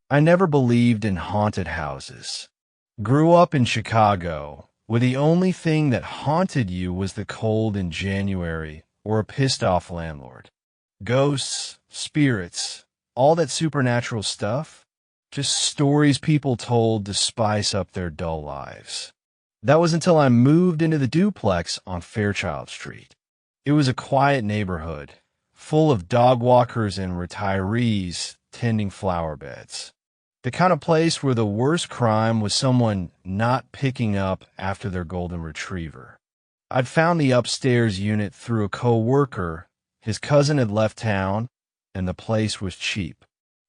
I never believed in haunted houses. Grew up in Chicago, where the only thing that haunted you was the cold in January or a pissed-off landlord. Ghosts, spirits, all that supernatural stuff, just stories people told to spice up their dull lives. That was until I moved into the duplex on Fairchild Street. It was a quiet neighborhood, full of dog walkers and retirees tending flower beds. The kind of place where the worst crime was someone not picking up after their golden retriever. I'd found the upstairs unit through a co-worker. His cousin had left town, and the place was cheap.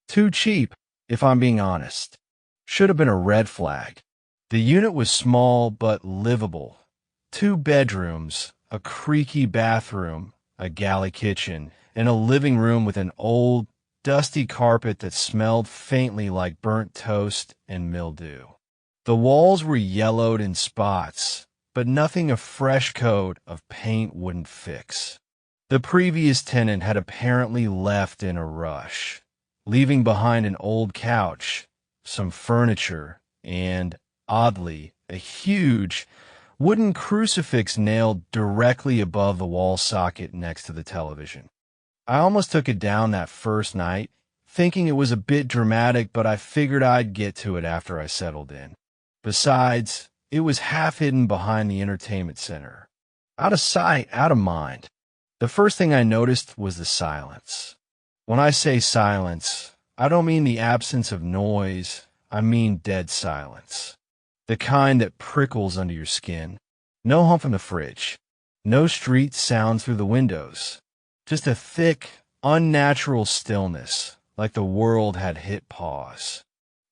Too cheap, if I'm being honest. Should have been a red flag. The unit was small but livable. 2 bedrooms, a creaky bathroom, a galley kitchen, and a living room with an old, dusty carpet that smelled faintly like burnt toast and mildew. The walls were yellowed in spots, but nothing a fresh coat of paint wouldn't fix. The previous tenant had apparently left in a rush, leaving behind an old couch, some furniture, and, oddly, a huge wooden crucifix nailed directly above the wall socket next to the television. I almost took it down that first night, thinking it was a bit dramatic, but I figured I'd get to it after I settled in. Besides, it was half hidden behind the entertainment center. Out of sight, out of mind. The first thing I noticed was the silence. When I say silence, I don't mean the absence of noise, I mean dead silence. The kind that prickles under your skin. No hum from the fridge. No street sound through the windows. Just a thick, unnatural stillness, like the world had hit pause.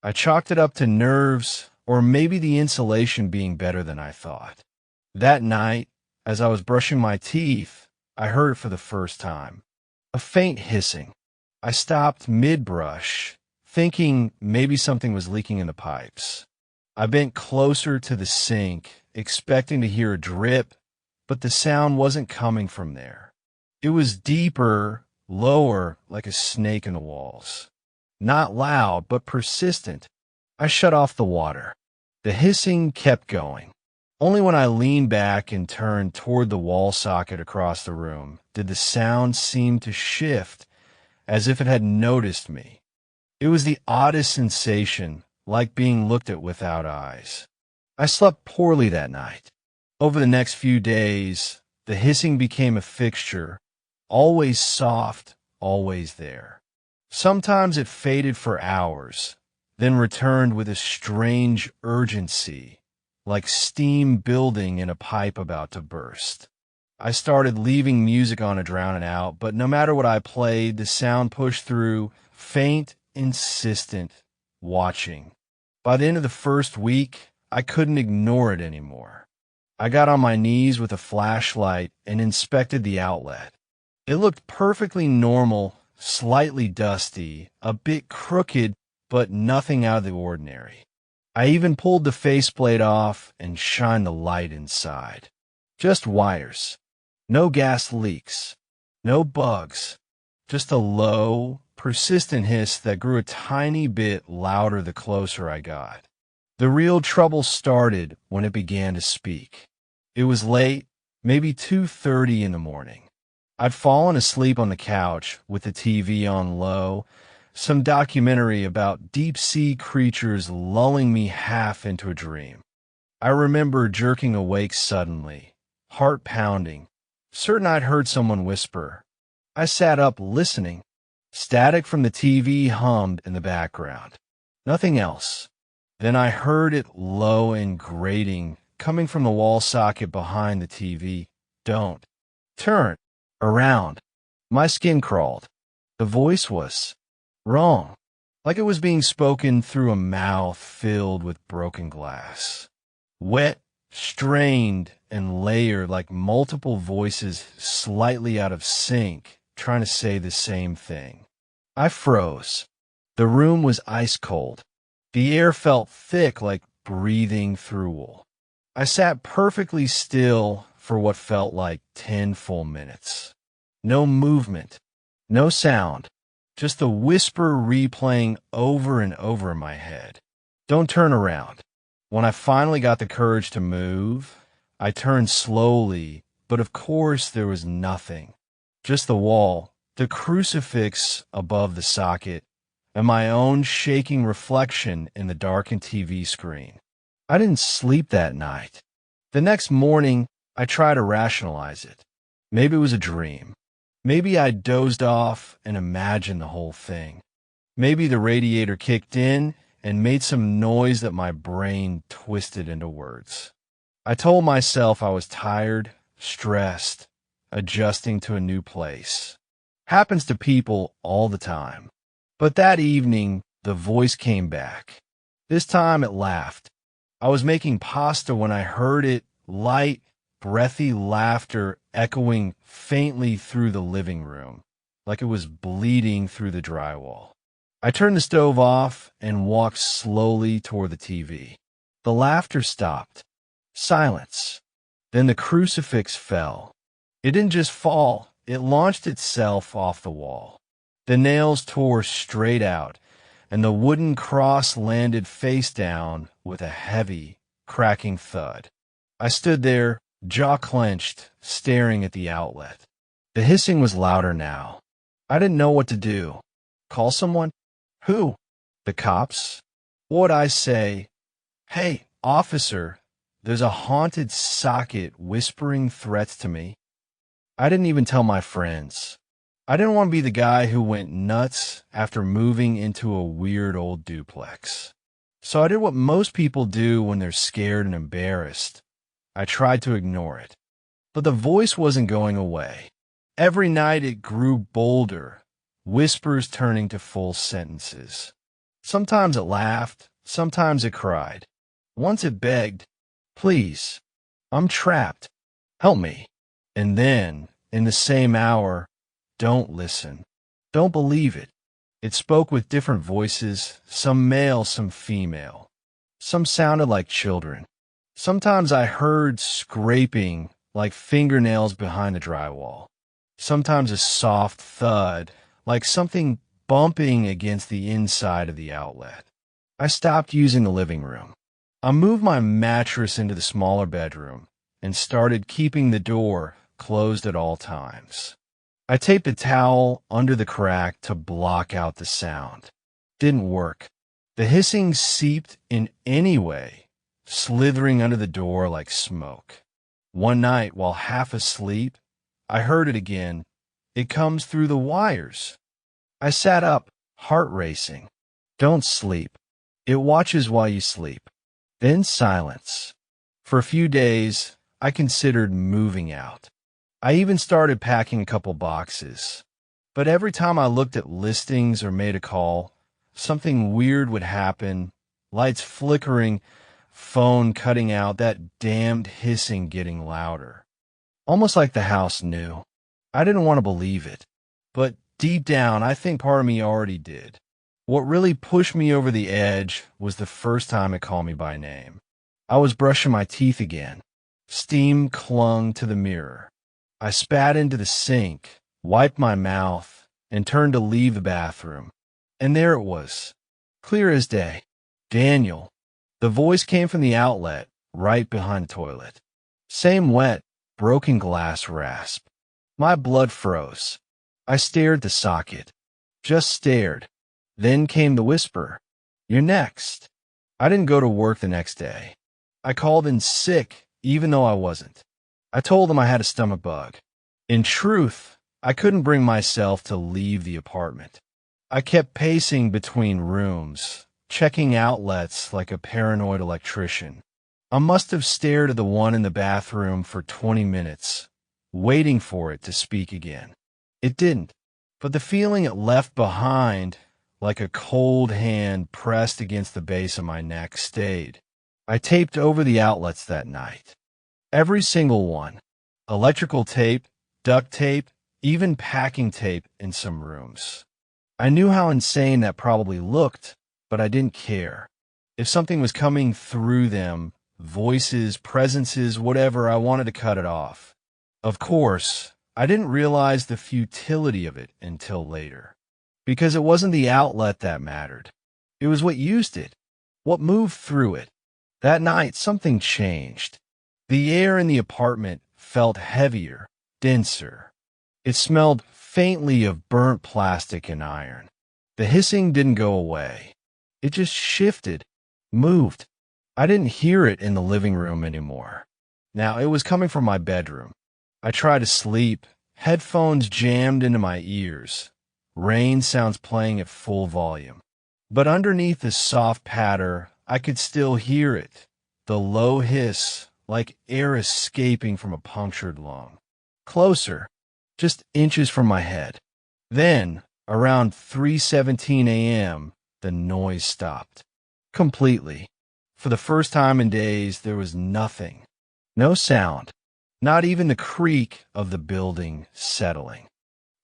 I chalked it up to nerves, or maybe the insulation being better than I thought. That night, as I was brushing my teeth, I heard it for the first time. A faint hissing. I stopped mid-brush, thinking maybe something was leaking in the pipes. I bent closer to the sink, expecting to hear a drip, but the sound wasn't coming from there. It was deeper, lower, like a snake in the walls. Not loud, but persistent. I shut off the water. The hissing kept going. Only when I leaned back and turned toward the wall socket across the room did the sound seem to shift, as if it had noticed me. It was the oddest sensation, like being looked at without eyes. I slept poorly that night. Over the next few days, the hissing became a fixture, always soft, always there. Sometimes it faded for hours, then returned with a strange urgency, like steam building in a pipe about to burst. I started leaving music on to drown it out, but no matter what I played, the sound pushed through, faint, insistent, watching. By the end of the first week, I couldn't ignore it anymore. I got on my knees with a flashlight and inspected the outlet. It looked perfectly normal, slightly dusty, a bit crooked, but nothing out of the ordinary. I even pulled the faceplate off and shined the light inside. Just wires. No gas leaks. No bugs. Just a low, persistent hiss that grew a tiny bit louder the closer I got. The real trouble started when it began to speak. It was late, maybe 2:30 in the morning. I'd fallen asleep on the couch with the TV on low, some documentary about deep-sea creatures lulling me half into a dream. I remember jerking awake suddenly, heart pounding, certain I'd heard someone whisper. I sat up listening. Static from the TV hummed in the background. Nothing else. Then I heard it low and grating, coming from the wall socket behind the TV. Don't. Turn. Around. My skin crawled. The voice was wrong, like it was being spoken through a mouth filled with broken glass. Wet, strained, and layered like multiple voices slightly out of sync, trying to say the same thing. I froze. The room was ice cold. The air felt thick like breathing through wool. I sat perfectly still for what felt like 10 full minutes. No movement, no sound, just the whisper replaying over and over in my head. Don't turn around. When I finally got the courage to move, I turned slowly, but of course there was nothing. Just the wall, the crucifix above the socket, and my own shaking reflection in the darkened TV screen. I didn't sleep that night. The next morning, I tried to rationalize it. Maybe it was a dream. Maybe I dozed off and imagined the whole thing. Maybe the radiator kicked in and made some noise that my brain twisted into words. I told myself I was tired, stressed, adjusting to a new place. Happens to people all the time. But that evening, the voice came back. This time it laughed. I was making pasta when I heard it, light, breathy laughter echoing faintly through the living room, like it was bleeding through the drywall. I turned the stove off and walked slowly toward the TV. The laughter stopped. Silence. Then the crucifix fell. It didn't just fall, it launched itself off the wall. The nails tore straight out, and the wooden cross landed face down with a heavy, cracking thud. I stood there, jaw clenched, staring at the outlet. The hissing was louder now. I didn't know what to do. Call someone? Who? The cops? What would I say? Hey, officer, there's a haunted socket whispering threats to me. I didn't even tell my friends. I didn't want to be the guy who went nuts after moving into a weird old duplex. So I did what most people do when they're scared and embarrassed. I tried to ignore it. But the voice wasn't going away. Every night it grew bolder, whispers turning to full sentences. Sometimes it laughed, sometimes it cried. Once it begged, "Please, I'm trapped. Help me." And then, in the same hour, don't listen. Don't believe it. It spoke with different voices, some male, some female. Some sounded like children. Sometimes I heard scraping like fingernails behind the drywall. Sometimes a soft thud, like something bumping against the inside of the outlet. I stopped using the living room. I moved my mattress into the smaller bedroom and started keeping the door closed at all times. I taped a towel under the crack to block out the sound. Didn't work. The hissing seeped in anyway, slithering under the door like smoke. One night, while half asleep, I heard it again. It comes through the wires. I sat up, heart racing. Don't sleep. It watches while you sleep. Then silence. For a few days, I considered moving out. I even started packing a couple boxes. But every time I looked at listings or made a call, something weird would happen, lights flickering, phone cutting out, that damned hissing getting louder. Almost like the house knew. I didn't want to believe it. But deep down, I think part of me already did. What really pushed me over the edge was the first time it called me by name. I was brushing my teeth again. Steam clung to the mirror. I spat into the sink, wiped my mouth, and turned to leave the bathroom. And there it was, clear as day. Daniel. The voice came from the outlet, right behind the toilet. Same wet, broken glass rasp. My blood froze. I stared at the socket. Just stared. Then came the whisper. "You're next." I didn't go to work the next day. I called in sick, even though I wasn't. I told them I had a stomach bug. In truth, I couldn't bring myself to leave the apartment. I kept pacing between rooms, checking outlets like a paranoid electrician. I must have stared at the one in the bathroom for 20 minutes, waiting for it to speak again. It didn't, but the feeling it left behind, like a cold hand pressed against the base of my neck, stayed. I taped over the outlets that night. Every single one. Electrical tape, duct tape, even packing tape in some rooms. I knew how insane that probably looked, but I didn't care. If something was coming through them, voices, presences, whatever, I wanted to cut it off. Of course, I didn't realize the futility of it until later. because it wasn't the outlet that mattered. It was what used it, what moved through it. That night, something changed. The air in the apartment felt heavier, denser. It smelled faintly of burnt plastic and iron. The hissing didn't go away. It just shifted, moved. I didn't hear it in the living room anymore. Now, it was coming from my bedroom. I tried to sleep, headphones jammed into my ears, rain sounds playing at full volume. But underneath the soft patter, I could still hear it, the low hiss, like air escaping from a punctured lung. Closer, just inches from my head. Then, around 3:17 a.m., the noise stopped. Completely. For the first time in days, there was nothing. No sound. Not even the creak of the building settling.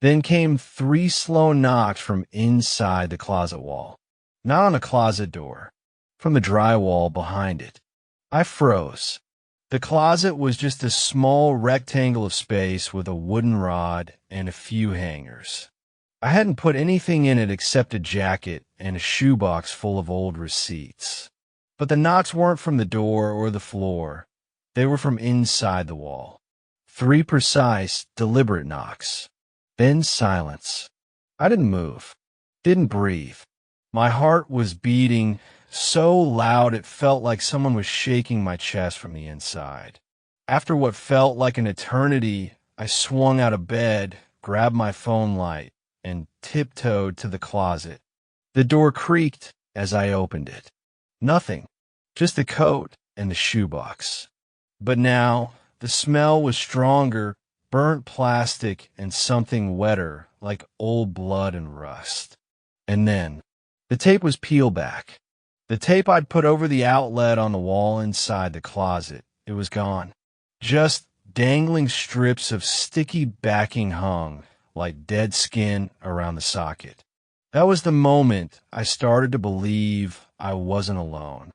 Then came 3 slow knocks from inside the closet wall. Not on the closet door, from the drywall behind it. I froze. The closet was just a small rectangle of space with a wooden rod and a few hangers. I hadn't put anything in it except a jacket and a shoebox full of old receipts. But the knocks weren't from the door or the floor. They were from inside the wall. 3 precise, deliberate knocks. Then silence. I didn't move. Didn't breathe. My heart was beating so loud it felt like someone was shaking my chest from the inside. After what felt like an eternity, I swung out of bed, grabbed my phone light, and tiptoed to the closet. The door creaked as I opened it. Nothing. Just the coat and the shoebox. But now, the smell was stronger, burnt plastic and something wetter, like old blood and rust. And then, the tape was peeled back. The tape I'd put over the outlet on the wall inside the closet. It was gone. Just dangling strips of sticky backing hung, like dead skin around the socket. That was the moment I started to believe I wasn't alone.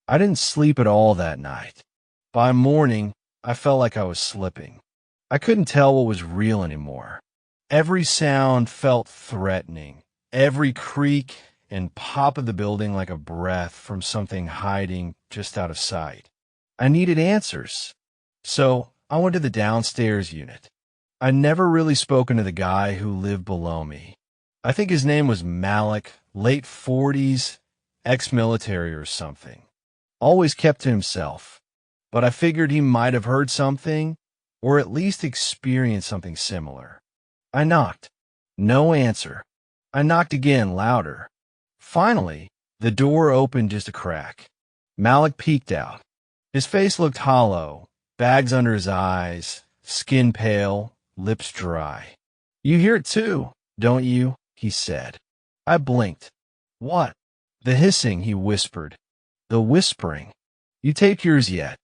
I didn't sleep at all that night. By morning, I felt like I was slipping. I couldn't tell what was real anymore. Every sound felt threatening. Every creak and pop of the building like a breath from something hiding just out of sight. I needed answers. So I went to the downstairs unit. I'd never really spoken to the guy who lived below me. I think his name was Malik, late 40s, ex-military or something. Always kept to himself. But I figured he might have heard something, or at least experienced something similar. I knocked. No answer. I knocked again, louder. Finally, the door opened just a crack. Malik peeked out. His face looked hollow, bags under his eyes, skin pale, lips dry. "You hear it too, don't you?" he said. I blinked. "What?" "The hissing," he whispered. "The whispering. You taped yours yet?"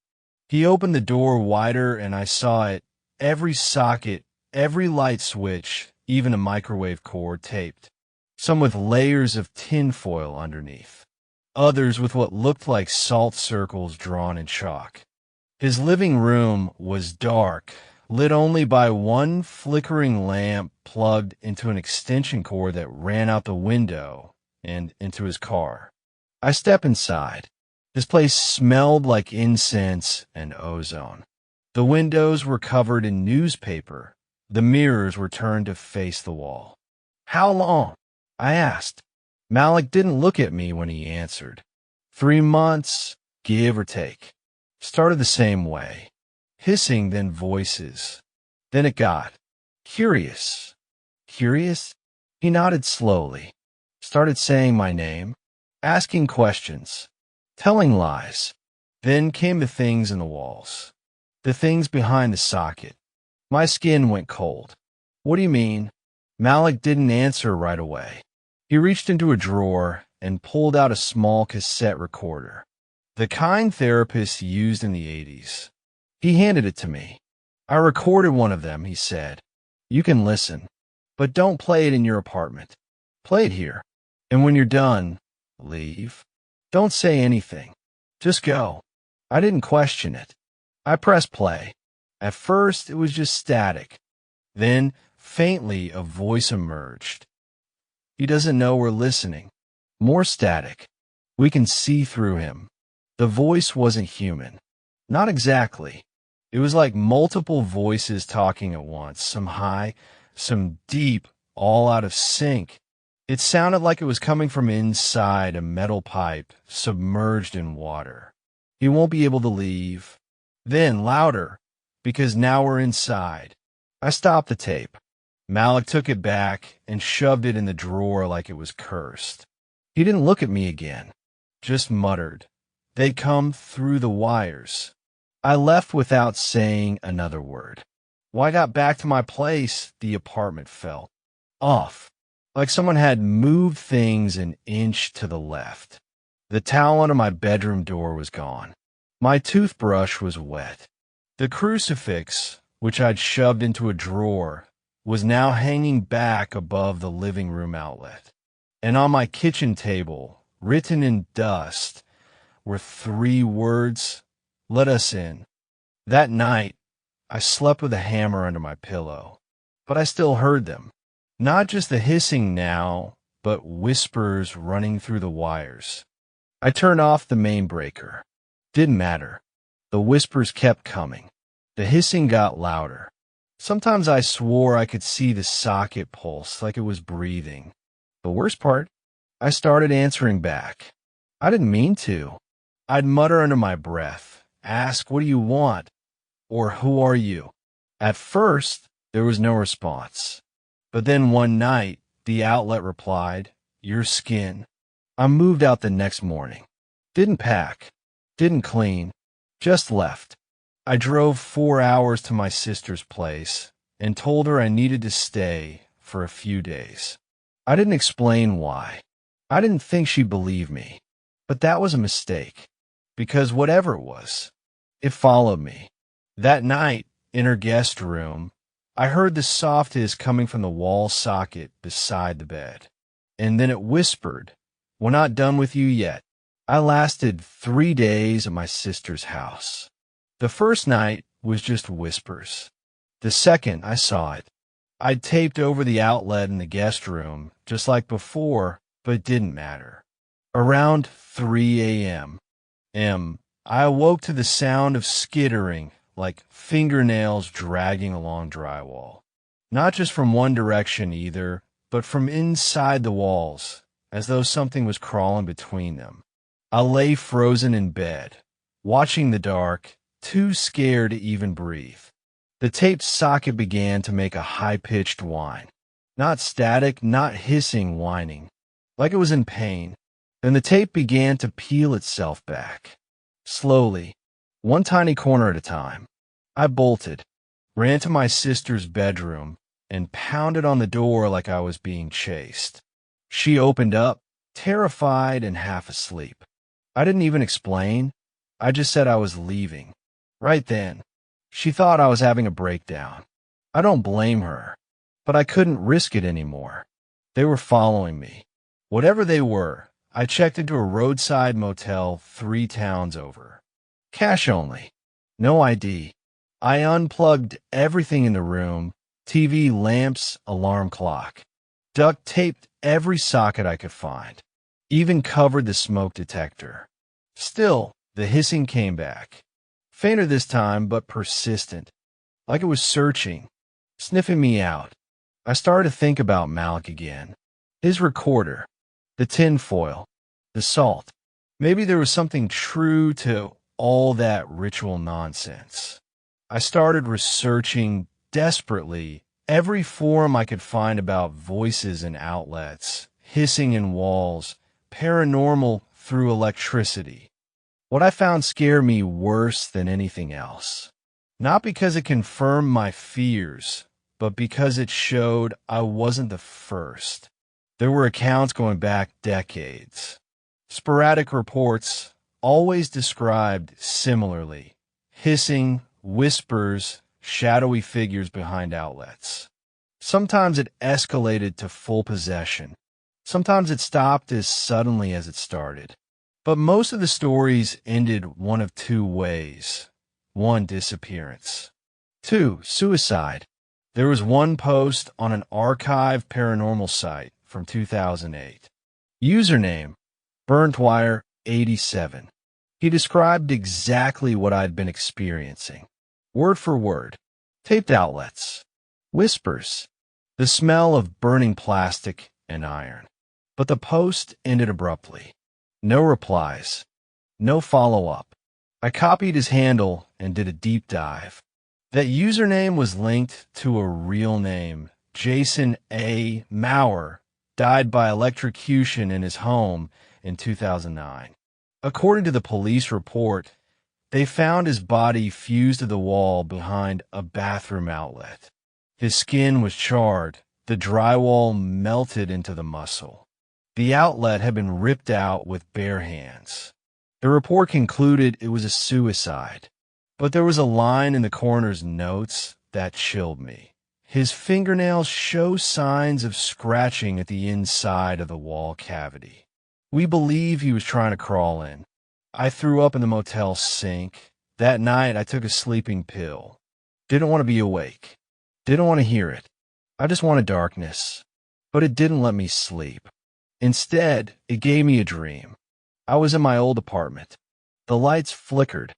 He opened the door wider and I saw it, every socket, every light switch, even a microwave cord taped. Some with layers of tinfoil underneath. Others with what looked like salt circles drawn in chalk. His living room was dark, lit only by one flickering lamp plugged into an extension cord that ran out the window and into his car. I stepped inside. This place smelled like incense and ozone. The windows were covered in newspaper. The mirrors were turned to face the wall. "How long?" I asked. Malik didn't look at me when he answered. 3 months, give or take. Started the same way. Hissing, then voices. Then it got curious. Curious? He nodded slowly. Started saying my name. Asking questions. Telling lies. Then came the things in the walls. The things behind the socket. My skin went cold. "What do you mean?" Malik didn't answer right away. He reached into a drawer and pulled out a small cassette recorder. The kind therapists used in the 80s. He handed it to me. "I recorded one of them," he said. "You can listen, but don't play it in your apartment. Play it here. And when you're done, leave. Don't say anything. Just go." I didn't question it. I pressed play. At first, it was just static. Then, faintly, a voice emerged. He doesn't know we're listening. More static. We can see through him. The voice wasn't human. Not exactly. It was like multiple voices talking at once, some high, some deep, all out of sync. It sounded like it was coming from inside a metal pipe submerged in water. He won't be able to leave. Then, louder, because now we're inside. I stopped the tape. Malik took it back and shoved it in the drawer like it was cursed. He didn't look at me again, just muttered. They'd come through the wires. I left without saying another word. When I got back to my place, the apartment felt off, like someone had moved things an inch to the left. The towel under my bedroom door was gone. My toothbrush was wet. The crucifix, which I'd shoved into a drawer, was now hanging back above the living room outlet. And on my kitchen table, written in dust, were 3 words, "Let us in." That night, I slept with a hammer under my pillow, but I still heard them. Not just the hissing now, but whispers running through the wires. I turned off the main breaker. Didn't matter. The whispers kept coming. The hissing got louder. Sometimes I swore I could see the socket pulse like it was breathing. The worst part, I started answering back. I didn't mean to. I'd mutter under my breath, ask, "What do you want?" or "Who are you?" At first, there was no response. But then one night, the outlet replied, "Your skin." I moved out the next morning. Didn't pack. Didn't clean. Just left. I drove 4 hours to my sister's place and told her I needed to stay for a few days. I didn't explain why. I didn't think she'd believe me. But that was a mistake. Because whatever it was, it followed me. That night, in her guest room, I heard the soft hiss coming from the wall socket beside the bed. And then it whispered, "We're not done with you yet." I lasted 3 days at my sister's house. The first night was just whispers. The second, I saw it. I'd taped over the outlet in the guest room, just like before, but it didn't matter. Around 3 a.m., I awoke to the sound of skittering, like fingernails dragging along drywall. Not just from one direction either, but from inside the walls, as though something was crawling between them. I lay frozen in bed, watching the dark, too scared to even breathe. The tape socket began to make a high-pitched whine. Not static, not hissing whining, like it was in pain. Then the tape began to peel itself back. Slowly, one tiny corner at a time. I bolted, ran to my sister's bedroom, and pounded on the door like I was being chased. She opened up, terrified and half asleep. I didn't even explain. I just said I was leaving. Right then, she thought I was having a breakdown. I don't blame her, but I couldn't risk it anymore. They were following me. Whatever they were, I checked into a roadside motel 3 towns over. Cash only. No ID. I unplugged everything in the room, TV, lamps, alarm clock. Duct taped every socket I could find. Even covered the smoke detector. Still, the hissing came back. Fainter this time, but persistent. Like it was searching, sniffing me out. I started to think about Malik again. His recorder. The tinfoil. The salt. Maybe there was something true to all that ritual nonsense. I started researching desperately every forum I could find about voices in outlets, hissing in walls, paranormal through electricity. What I found scared me worse than anything else. Not because it confirmed my fears, but because it showed I wasn't the first. There were accounts going back decades. Sporadic reports, always described similarly. Hissing, whispers, shadowy figures behind outlets. Sometimes it escalated to full possession. Sometimes it stopped as suddenly as it started. But most of the stories ended one of 2 ways. 1, disappearance. 2, suicide. There was one post on an archive paranormal site from 2008. Username, BurntWire87. He described exactly what I'd been experiencing. Word for word. Taped outlets. Whispers. The smell of burning plastic and iron. But the post ended abruptly. No replies. No follow-up. I copied his handle and did a deep dive. That username was linked to a real name. Jason A. Maurer died by electrocution in his home in 2009. According to the police report, they found his body fused to the wall behind a bathroom outlet. His skin was charred. The drywall melted into the muscle. The outlet had been ripped out with bare hands. The report concluded it was a suicide, but there was a line in the coroner's notes that chilled me. His fingernails show signs of scratching at the inside of the wall cavity. We believe he was trying to crawl in. I threw up in the motel sink. That night, I took a sleeping pill. Didn't want to be awake. Didn't want to hear it. I just wanted darkness. But it didn't let me sleep. Instead, it gave me a dream. I was in my old apartment. The lights flickered.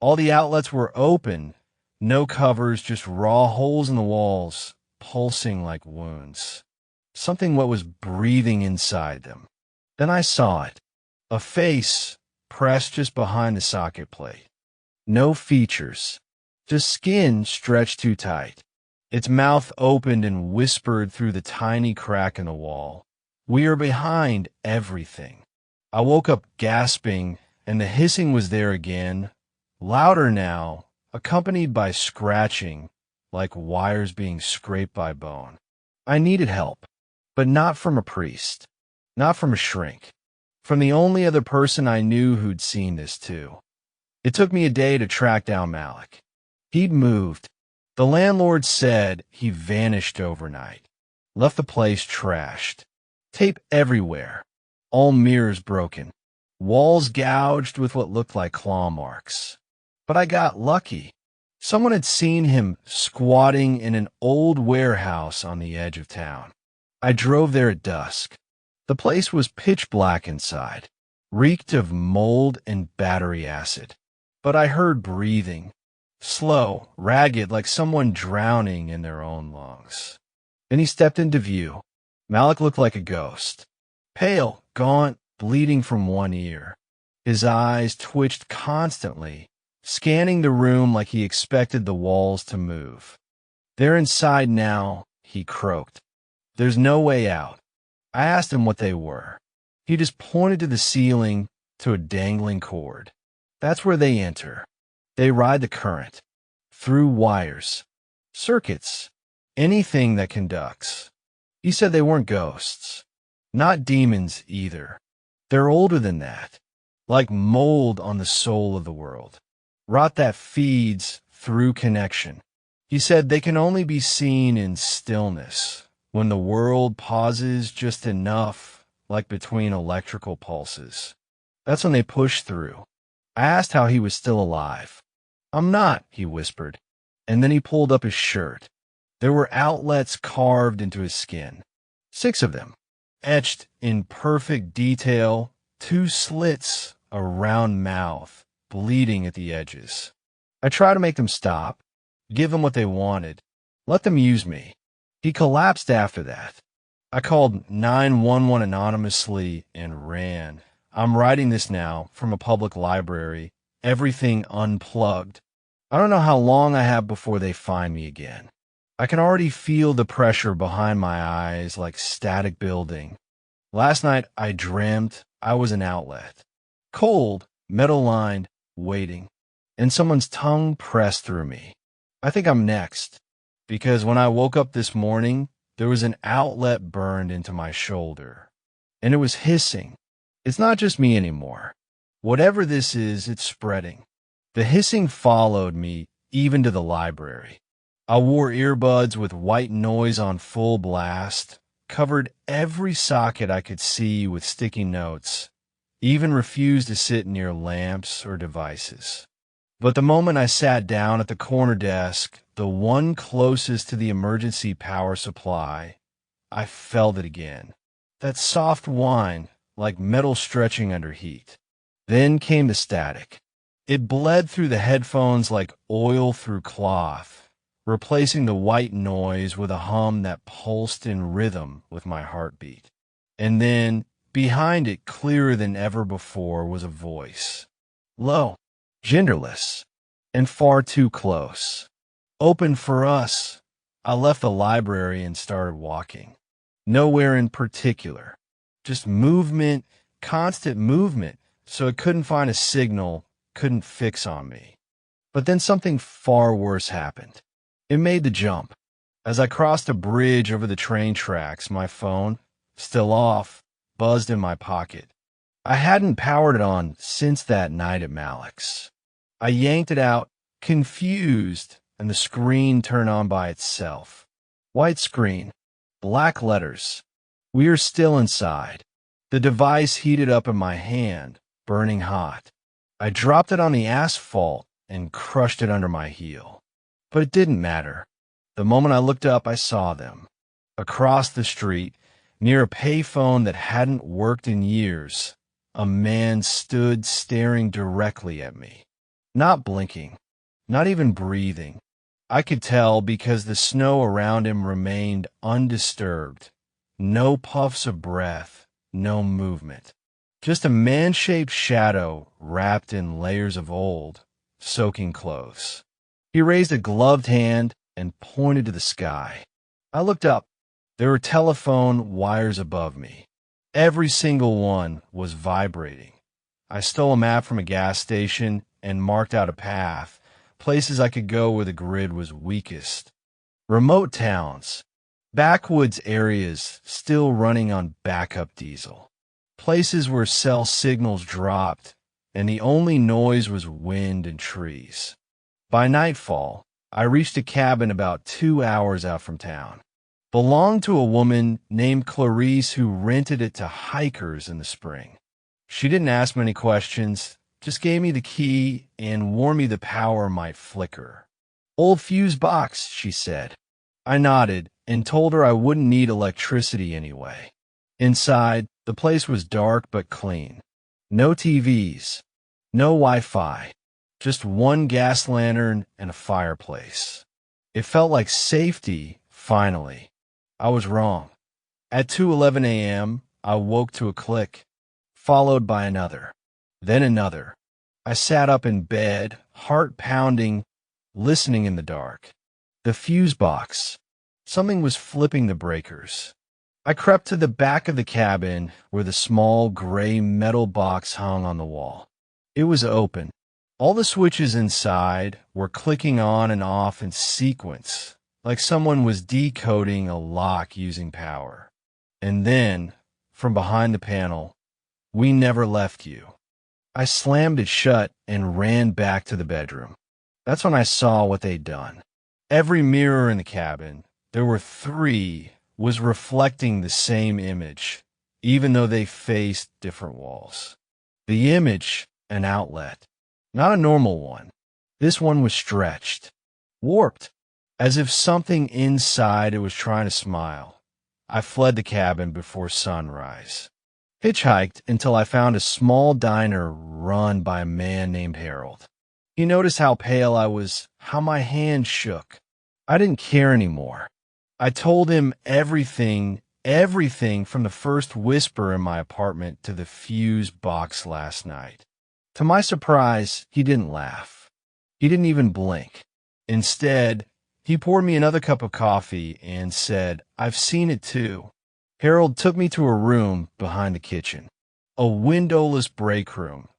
All the outlets were open. No covers, just raw holes in the walls, pulsing like wounds. Something what was breathing inside them. Then I saw it. A face pressed just behind the socket plate. No features. Just skin stretched too tight. Its mouth opened and whispered through the tiny crack in the wall. We are behind everything. I woke up gasping, and the hissing was there again, louder now, accompanied by scratching, like wires being scraped by bone. I needed help, but not from a priest, not from a shrink, from the only other person I knew who'd seen this too. It took me a day to track down Malik. He'd moved. The landlord said he vanished overnight, left the place trashed. Tape everywhere, all mirrors broken, walls gouged with what looked like claw marks. But I got lucky. Someone had seen him squatting in an old warehouse on the edge of town. I drove there at dusk. The place was pitch black inside, reeked of mold and battery acid. But I heard breathing, slow, ragged, like someone drowning in their own lungs. Then he stepped into view. Malik looked like a ghost. Pale, gaunt, bleeding from one ear. His eyes twitched constantly, scanning the room like he expected the walls to move. They're inside now, he croaked. There's no way out. I asked him what they were. He just pointed to the ceiling, to a dangling cord. That's where they enter. They ride the current. Through wires. Circuits. Anything that conducts. He said they weren't ghosts. Not demons either. They're older than that. Like mold on the soul of the world. Rot that feeds through connection. He said they can only be seen in stillness, when the world pauses just enough, like between electrical pulses. That's when they push through. I asked how he was still alive. I'm not, he whispered. And then he pulled up his shirt. There were outlets carved into his skin. 6 of them, etched in perfect detail, 2 slits, a round mouth, bleeding at the edges. I tried to make them stop, give them what they wanted, let them use me. He collapsed after that. I called 911 anonymously and ran. I'm writing this now from a public library, everything unplugged. I don't know how long I have before they find me again. I can already feel the pressure behind my eyes like static building. Last night I dreamt I was an outlet. Cold, metal-lined, waiting. And someone's tongue pressed through me. I think I'm next. Because when I woke up this morning, there was an outlet burned into my shoulder. And it was hissing. It's not just me anymore. Whatever this is, it's spreading. The hissing followed me even to the library. I wore earbuds with white noise on full blast, covered every socket I could see with sticky notes, even refused to sit near lamps or devices. But the moment I sat down at the corner desk, the one closest to the emergency power supply, I felt it again. That soft whine, like metal stretching under heat. Then came the static. It bled through the headphones like oil through cloth, replacing the white noise with a hum that pulsed in rhythm with my heartbeat. And then, behind it, clearer than ever before, was a voice. Low, genderless, and far too close. Open for us. I left the library and started walking. Nowhere in particular. Just movement, constant movement, so it couldn't find a signal, couldn't fix on me. But then something far worse happened. It made the jump. As I crossed a bridge over the train tracks, my phone, still off, buzzed in my pocket. I hadn't powered it on since that night at Malik's. I yanked it out, confused, and the screen turned on by itself. White screen, black letters. We are still inside. The device heated up in my hand, burning hot. I dropped it on the asphalt and crushed it under my heel. But it didn't matter. The moment I looked up, I saw them. Across the street, near a payphone that hadn't worked in years, a man stood staring directly at me. Not blinking, not even breathing. I could tell because the snow around him remained undisturbed. No puffs of breath, no movement. Just a man-shaped shadow wrapped in layers of old, soaking clothes. He raised a gloved hand and pointed to the sky. I looked up. There were telephone wires above me. Every single one was vibrating. I stole a map from a gas station and marked out a path, places I could go where the grid was weakest. Remote towns, backwoods areas still running on backup diesel. Places where cell signals dropped and the only noise was wind and trees. By nightfall, I reached a cabin about 2 hours out from town. Belonged to a woman named Clarice who rented it to hikers in the spring. She didn't ask many questions, just gave me the key and warned me the power might flicker. Old fuse box, she said. I nodded and told her I wouldn't need electricity anyway. Inside, the place was dark but clean. No TVs, no Wi-Fi, just one gas lantern and a fireplace. It felt like safety, finally. I was wrong. At 2:11 a.m., I woke to a click, followed by another, then another. I sat up in bed, heart pounding, listening in the dark. The fuse box. Something was flipping the breakers. I crept to the back of the cabin where the small gray metal box hung on the wall. It was open. All the switches inside were clicking on and off in sequence, like someone was decoding a lock using power. And then, from behind the panel, "We never left you." I slammed it shut and ran back to the bedroom. That's when I saw what they'd done. Every mirror in the cabin, there were 3, was reflecting the same image, even though they faced different walls. The image, an outlet, not a normal one. This one was stretched, warped, as if something inside it was trying to smile. I fled the cabin before sunrise. Hitchhiked until I found a small diner run by a man named Harold. He noticed how pale I was, how my hand shook. I didn't care anymore. I told him everything from the first whisper in my apartment to the fuse box last night. To my surprise, he didn't laugh. He didn't even blink. Instead, he poured me another cup of coffee and said, "I've seen it too." Harold took me to a room behind the kitchen, a windowless break room,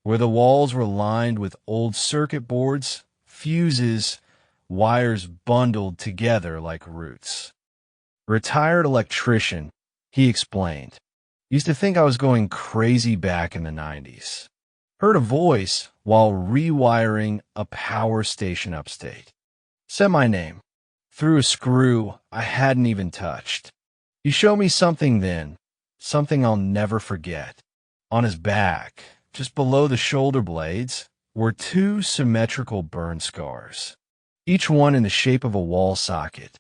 where the walls were lined with old circuit boards, fuses, wires bundled together like roots. Retired electrician, he explained. Used to think I was going crazy back in the 90s. Heard a voice while rewiring a power station upstate. Said my name. Through a screw I hadn't even touched. He showed me something then, something I'll never forget. On his back, just below the shoulder blades, were 2 symmetrical burn scars, each one in the shape of a wall socket.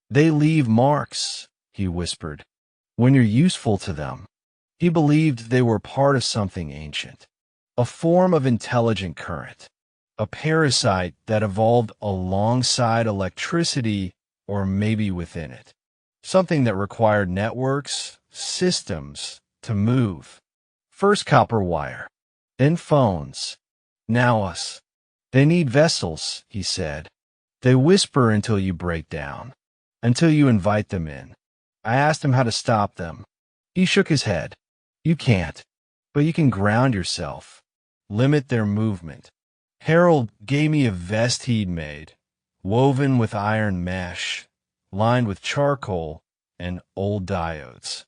"They leave marks," he whispered. when you're useful to them. He believed they were part of something ancient, a form of intelligent current, a parasite that evolved alongside electricity or maybe within it, something that required networks, systems to move. First copper wire, then phones, now us. They need vessels, he said. They whisper until you break down, until you invite them in. I asked him how to stop them. He shook his head. You can't, but you can ground yourself, limit their movement. Harold gave me a vest he'd made, woven with iron mesh, lined with charcoal and old diodes.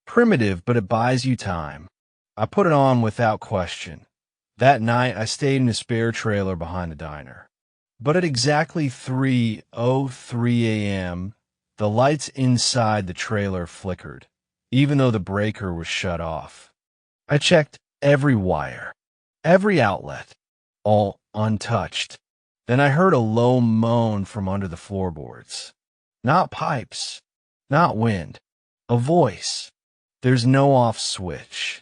Primitive, but it buys you time. I put it on without question. That night, I stayed in a spare trailer behind the diner. But at exactly 3:03 a.m., the lights inside the trailer flickered, even though the breaker was shut off. I checked every wire, every outlet, all untouched. Then I heard a low moan from under the floorboards. Not pipes, not wind, a voice. There's no off switch.